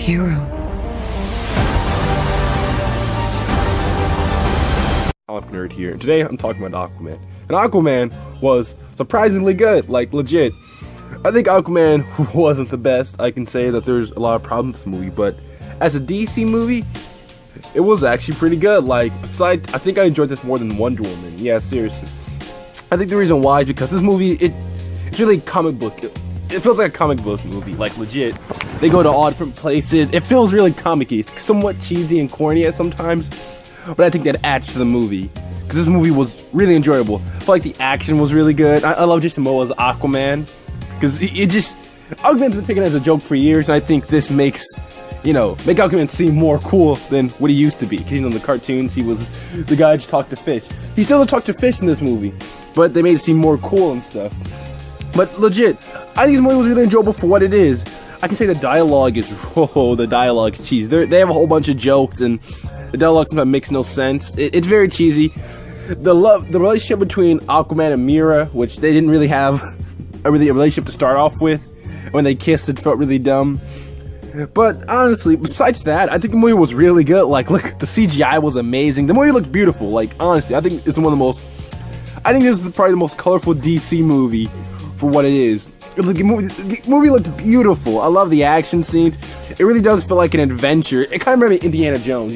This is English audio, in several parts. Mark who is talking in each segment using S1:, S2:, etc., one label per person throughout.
S1: hero.
S2: I'm Nerd here. Today I'm talking about Aquaman. And Aquaman was surprisingly good, like legit. I think Aquaman wasn't the best. I can say that there's a lot of problems with the movie, but as a DC movie, it was actually pretty good. Like, besides, I think I enjoyed this more than Wonder Woman. Yeah, seriously. I think the reason why is because this movie, it's really comic book. It feels like a comic book movie, like legit. They go to all different places. It feels really comic-y. It's somewhat cheesy and corny at sometimes, but I think that adds to the movie. Because this movie was really enjoyable. I feel like the action was really good. I love Jason Momoa's Aquaman. Because Aquaman's been taken as a joke for years, and I think this makes Aquaman seem more cool than what he used to be. Because, in the cartoons, he was the guy who just talked to fish. He still talked to fish in this movie, but they made it seem more cool and stuff. But legit, I think this movie was really enjoyable for what it is. I can say the dialogue is, the dialogue is cheesy. They have a whole bunch of jokes, and the dialogue sometimes makes no sense. It's very cheesy. The relationship between Aquaman and Mira, which they didn't really have a relationship to start off with. When they kissed, it felt really dumb. But honestly, besides that, I think the movie was really good. Like, look, the CGI was amazing. The movie looked beautiful. Like, honestly, I think it's one of the most. I think this is probably the most colorful DC movie for what it is. The movie looked beautiful. I love the action scenes. It really does feel like an adventure. It kind of reminded me of Indiana Jones.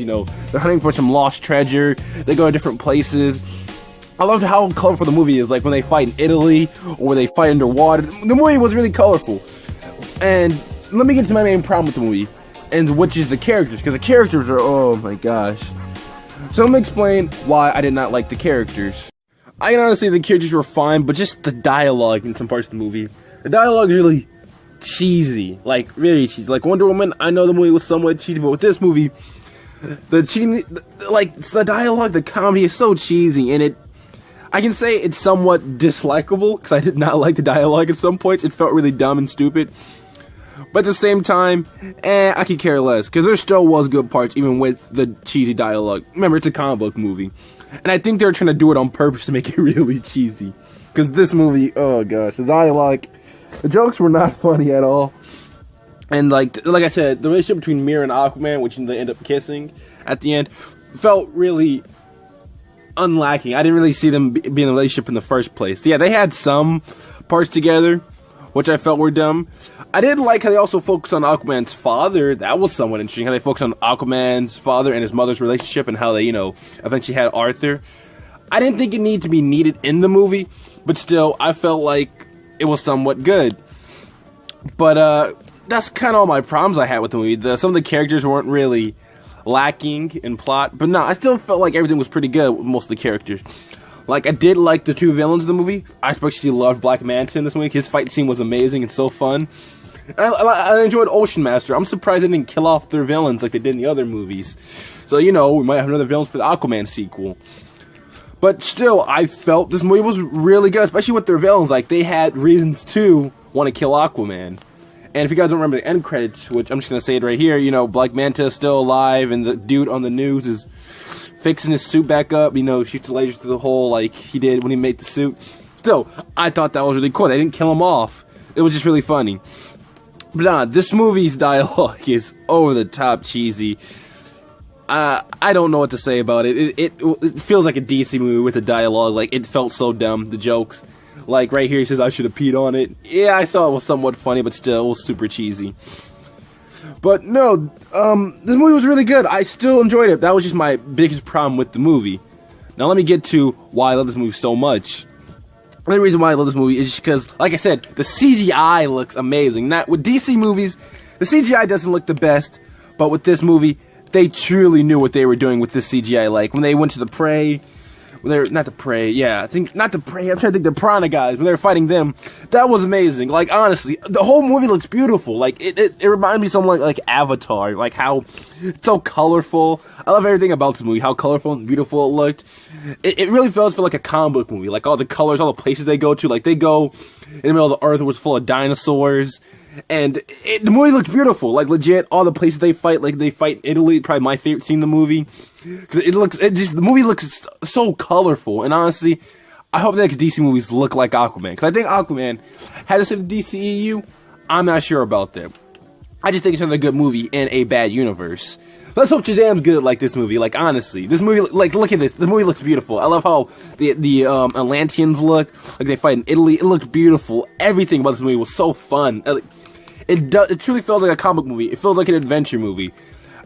S2: They're hunting for some lost treasure. They go to different places. I loved how colorful the movie is. Like when they fight in Italy or when they fight underwater. The movie was really colorful. And let me get to my main problem with the movie, and which is the characters, because the characters are, oh my gosh. So let me explain why I did not like the characters. I can honestly say the characters were fine, but just the dialogue in some parts of the movie. The dialogue is really cheesy, like really cheesy. Like Wonder Woman, I know the movie was somewhat cheesy, but with this movie, the dialogue, the comedy is so cheesy, and I can say it's somewhat dislikable, because I did not like the dialogue at some points. It felt really dumb and stupid. But at the same time, I could care less, because there still was good parts, even with the cheesy dialogue. Remember, it's a comic book movie. And I think they're trying to do it on purpose to make it really cheesy. Because this movie, oh gosh, the dialogue, the jokes were not funny at all. And like I said, the relationship between Mira and Aquaman, which they end up kissing at the end, felt really unlacking. I didn't really see them be in a relationship in the first place. Yeah, they had some parts together, which I felt were dumb. I did like how they also focused on Aquaman's father. That was somewhat interesting, how they focused on Aquaman's father and his mother's relationship and how they, eventually had Arthur. I didn't think it needed to be needed in the movie, but still, I felt like it was somewhat good. But, that's kind of all my problems I had with the movie. Some of the characters weren't really lacking in plot, but no, I still felt like everything was pretty good with most of the characters. Like, I did like the two villains in the movie. I especially loved Black Manta in this movie. His fight scene was amazing and so fun. And I enjoyed Ocean Master. I'm surprised they didn't kill off their villains like they did in the other movies. So, we might have another villain for the Aquaman sequel. But still, I felt this movie was really good, especially with their villains. Like, they had reasons to want to kill Aquaman. And if you guys don't remember the end credits, which I'm just going to say it right here, Black Manta is still alive, and the dude on the news is fixing his suit back up, shoots the lasers through the hole like he did when he made the suit. Still, I thought that was really cool. They didn't kill him off. It was just really funny. But nah, this movie's dialogue is over the top cheesy. I don't know what to say about it. It feels like a DC movie with a dialogue. Like, it felt so dumb, the jokes. Like, right here he says, I should have peed on it. Yeah, I saw it was somewhat funny, but still, it was super cheesy. But no, this movie was really good. I still enjoyed it. That was just my biggest problem with the movie. Now let me get to why I love this movie so much. The only reason why I love this movie is just because, like I said, the CGI looks amazing. Not with DC movies, the CGI doesn't look the best, but with this movie, they truly knew what they were doing with this CGI. Like, when they went to the prey, I'm trying to think the piranha guys, when they were fighting them, that was amazing. Like, honestly, the whole movie looks beautiful. Like, it reminded me of something like Avatar, like how it's so colorful. I love everything about this movie, how colorful and beautiful it looked. It really felt like a comic book movie, like all the colors, all the places they go to, like they go in the middle of the earth, was full of dinosaurs. And the movie looks beautiful, like legit, all the places they fight, like they fight in Italy, probably my favorite scene in the movie. Cause the movie looks so colorful, and honestly, I hope the next DC movies look like Aquaman, because I think Aquaman has to say the DCEU, I'm not sure about that. I just think it's another good movie in a bad universe. Let's hope Shazam's good like this movie. Like, honestly, this movie, like, look at this. The movie looks beautiful. I love how the Atlanteans look. Like, they fight in Italy. It looked beautiful. Everything about this movie was so fun. It truly feels like a comic movie. It feels like an adventure movie.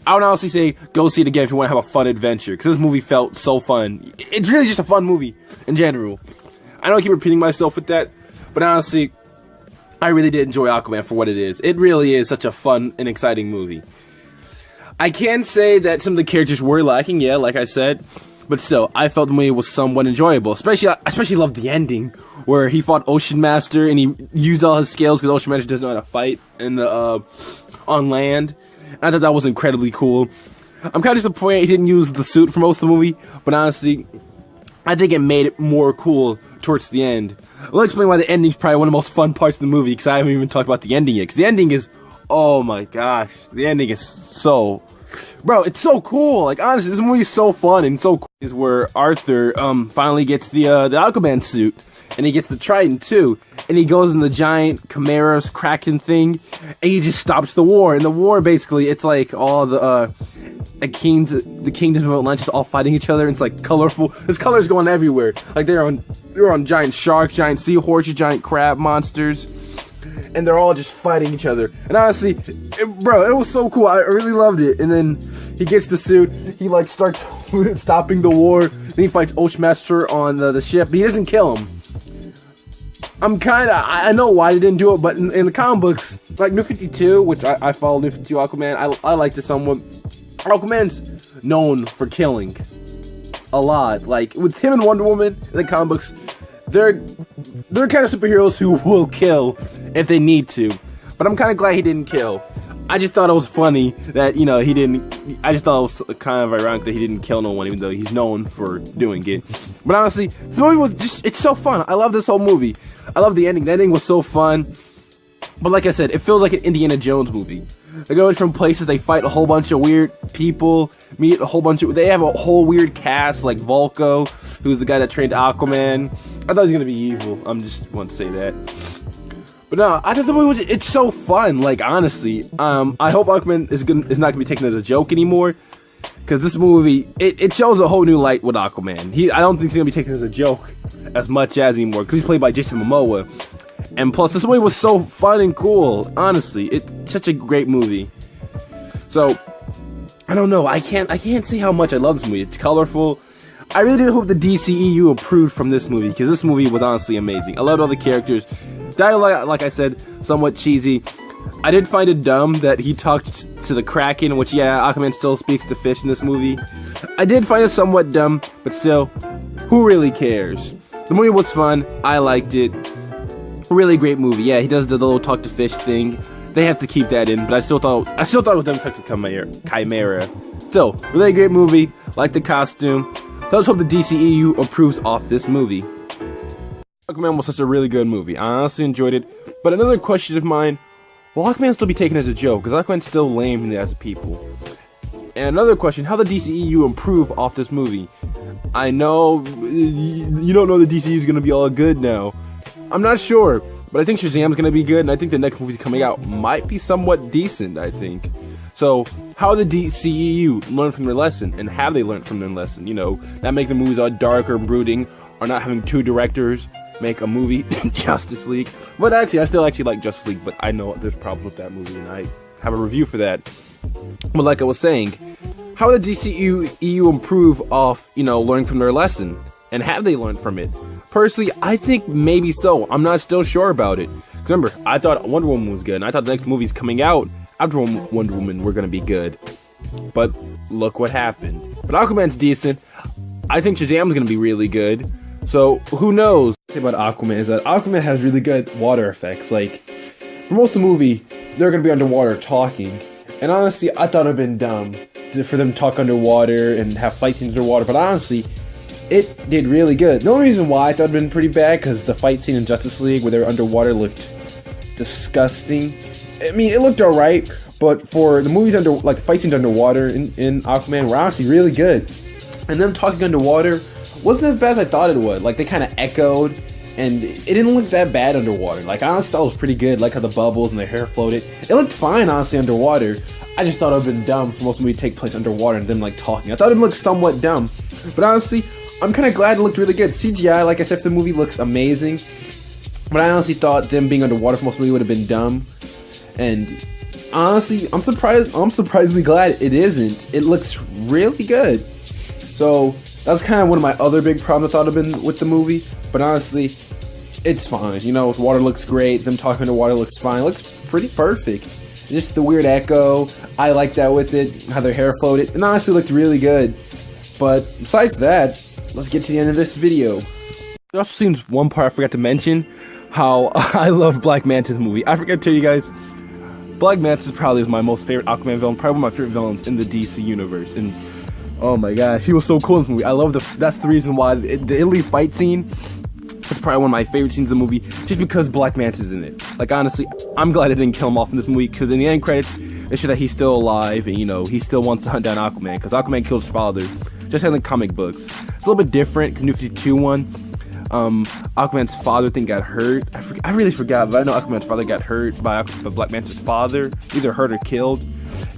S2: I would honestly say, go see it again if you want to have a fun adventure. Because this movie felt so fun. It's really just a fun movie, in general. I know I keep repeating myself with that. But honestly, I really did enjoy Aquaman for what it is. It really is such a fun and exciting movie. I can say that some of the characters were lacking, yeah, like I said, but still, I felt the movie was somewhat enjoyable. Especially loved the ending, where he fought Ocean Master and he used all his skills because Ocean Master doesn't know how to fight in the on land. I thought that was incredibly cool. I'm kind of disappointed he didn't use the suit for most of the movie, but honestly, I think it made it more cool towards the end. I'll explain why the ending's probably one of the most fun parts of the movie, because I haven't even talked about the ending yet. Because the ending is, oh my gosh, the ending is so... Bro, it's so cool. Like, honestly, this movie is so fun and so cool. Is where Arthur finally gets the Aquaman suit, and he gets the Trident too, and he goes in the giant Chimera's Kraken thing, and he just stops the war. And the war, basically, it's like all the kingdoms of Atlantis all fighting each other. And it's like colorful. There's colors going everywhere. Like they're on giant sharks, giant seahorses, giant crab monsters. And they're all just fighting each other. And honestly, bro, it was so cool. I really loved it. And then he gets the suit. He like starts stopping the war. Then he fights Ocean Master on the ship. But he doesn't kill him. I know why they didn't do it. But in the comic books, like New 52, which I follow New 52 Aquaman. I liked it somewhat. Aquaman's known for killing a lot. Like with him and Wonder Woman in the comic books, they're kind of superheroes who will kill if they need to. But I'm kind of glad he didn't kill. I just thought it was funny that, you know, he didn't... I just thought it was kind of ironic that he didn't kill no one, even though he's known for doing it. But honestly, this movie was just... It's so fun. I love this whole movie. I love the ending. The ending was so fun. But like I said, it feels like an Indiana Jones movie. They go from places, they fight a whole bunch of weird people, meet a whole bunch of... They have a whole weird cast, like Volko, who's the guy that trained Aquaman. I thought he was going to be evil. I'm just want to say that. But no, I thought the movie was... It's so fun, like, honestly. I hope Aquaman is not going to be taken as a joke anymore. Because this movie, it shows a whole new light with Aquaman. I don't think he's going to be taken as a joke as much as anymore. Because he's played by Jason Momoa. And plus, this movie was so fun and cool. Honestly, it's such a great movie. So, I don't know. I can't say how much I love this movie. It's colorful. I really did hope the DCEU approved from this movie, because this movie was honestly amazing. I loved all the characters. Dialog, like I said, somewhat cheesy. I did find it dumb that he talked to the Kraken, which, yeah, Aquaman still speaks to fish in this movie. I did find it somewhat dumb, but still, who really cares? The movie was fun. I liked it. Really great movie. Yeah, he does the little talk to fish thing. They have to keep that in, but I still thought it was them talk to Chimera. Still, really great movie. Like the costume. Let's hope the DCEU approves off this movie. Aquaman was such a really good movie. I honestly enjoyed it. But another question of mine, will Aquaman still be taken as a joke? Because Aquaman's still lame as a people. And another question, how the DCEU improve off this movie? I know you don't know the DCEU is going to be all good now. I'm not sure, but I think Shazam's going to be good, and I think the next movie coming out might be somewhat decent, I think. So, how the DCEU learn from their lesson, and have they learned from their lesson? You know, not make the movies all dark or brooding, or not having two directors make a movie, Justice League. But actually, I still like Justice League, but I know there's problems with that movie, and I have a review for that. But like I was saying, how did DCEU improve off, you know, learning from their lesson? And have they learned from it? Personally, I think maybe so. I'm not still sure about it. Remember, I thought Wonder Woman was good, and I thought the next movies coming out after Wonder Woman were going to be good. But look what happened. But Aquaman's decent. I think Shazam's going to be really good. So, who knows? What I say about Aquaman is that Aquaman has really good water effects. Like, for most of the movie, they're going to be underwater talking. And honestly, I thought it would have been dumb for them to talk underwater and have fight scenes underwater. But honestly, it did really good. The only reason why I thought it would have been pretty bad, because the fight scene in Justice League where they were underwater looked disgusting. I mean, it looked alright, but for the movies the fight scenes underwater in Aquaman were honestly really good. And them talking underwater wasn't as bad as I thought it would. Like, they kind of echoed, and it didn't look that bad underwater. Like, I honestly thought it was pretty good, like how the bubbles and the hair floated. It looked fine, honestly, underwater. I just thought it would have been dumb for most movies to take place underwater and them, like, talking. I thought it looked somewhat dumb, but honestly, I'm kind of glad it looked really good. CGI, like I said, the movie looks amazing, but I honestly thought them being underwater for most movies would have been dumb, and honestly, I'm surprisingly glad it isn't. It looks really good. So that's kind of one of my other big problems I thought would have been with the movie, but honestly, it's fine. You know, water looks great, them talking underwater looks fine, it looks pretty perfect. Just the weird echo, I like that with it, how their hair floated, and honestly looked really good. But besides that, let's get to the end of this video. There also seems one part I forgot to mention, how I love Black Manta in the movie. I forgot to tell you guys, Black Manta probably was my most favorite Aquaman villain, probably one of my favorite villains in the DC universe, and oh my gosh, he was so cool in this movie. I love that's the reason why the Italy fight scene is probably one of my favorite scenes in the movie, just because Black Manta's in it. Like, honestly, I'm glad I didn't kill him off in this movie, because in the end credits, they show that he's still alive, and, you know, he still wants to hunt down Aquaman, because Aquaman kills his father, just like in the comic books. It's a little bit different, because New 52 one, Aquaman's father got hurt. I really forgot, but I know Aquaman's father got hurt by Black Manta's father, either hurt or killed,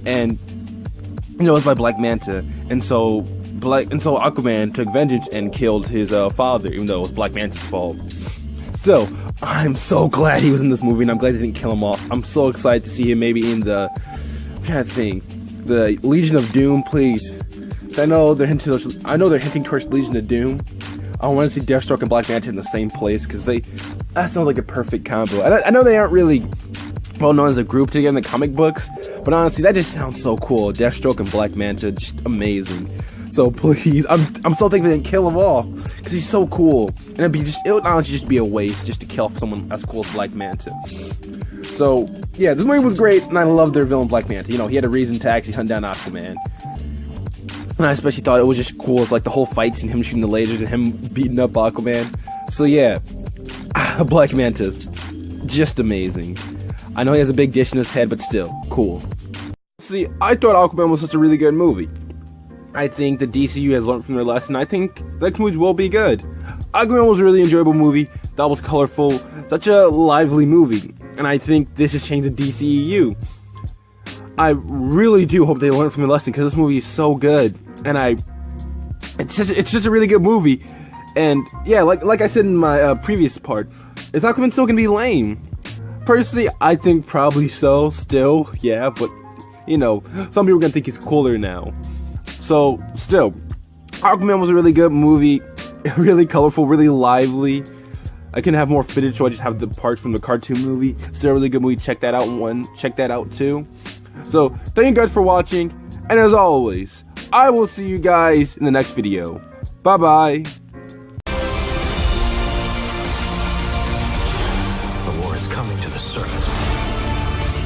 S2: and, you know, it was by Black Manta, and so Aquaman took vengeance and killed his father, even though it was Black Manta's fault. Still, I'm so glad he was in this movie, and I'm glad they didn't kill him off. I'm so excited to see him maybe in the, I'm trying to think, the Legion of Doom, please. I know they're hinting towards Legion of Doom. I want to see Deathstroke and Black Manta in the same place, because that sounds like a perfect combo. I know they aren't really well known as a group together in the comic books, but honestly, that just sounds so cool. Deathstroke and Black Manta, just amazing. So please, I'm so thankful they didn't kill him off, because he's so cool, and it would honestly just be a waste just to kill someone as cool as Black Manta. So yeah, this movie was great, and I loved their villain Black Manta. You know, he had a reason to actually hunt down Aquaman. And I especially thought it was just cool, it's like the whole fight scene, him shooting the lasers and him beating up Aquaman. So yeah, Black Manta's just amazing. I know he has a big dish in his head, but still, cool. See, I thought Aquaman was such a really good movie. I think the DCU has learned from their lesson. I think the next movies will be good. Aquaman was a really enjoyable movie, that was colorful, such a lively movie. And I think this has changed the DCEU. I really do hope they learn from the lesson, because this movie is so good, and it's just a really good movie. And yeah, like I said in my previous part, is Aquaman still gonna be lame? Personally, I think probably so, still, yeah, but you know, some people are gonna think he's cooler now. So still, Aquaman was a really good movie, really colorful, really lively. I can have more footage, so I just have the parts from the cartoon movie. Still a really good movie. Check that out too. So, thank you guys for watching, and as always, I will see you guys in the next video. Bye-bye.
S1: The war is coming to the surface,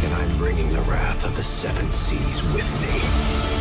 S1: and I'm bringing the wrath of the 7 seas with me.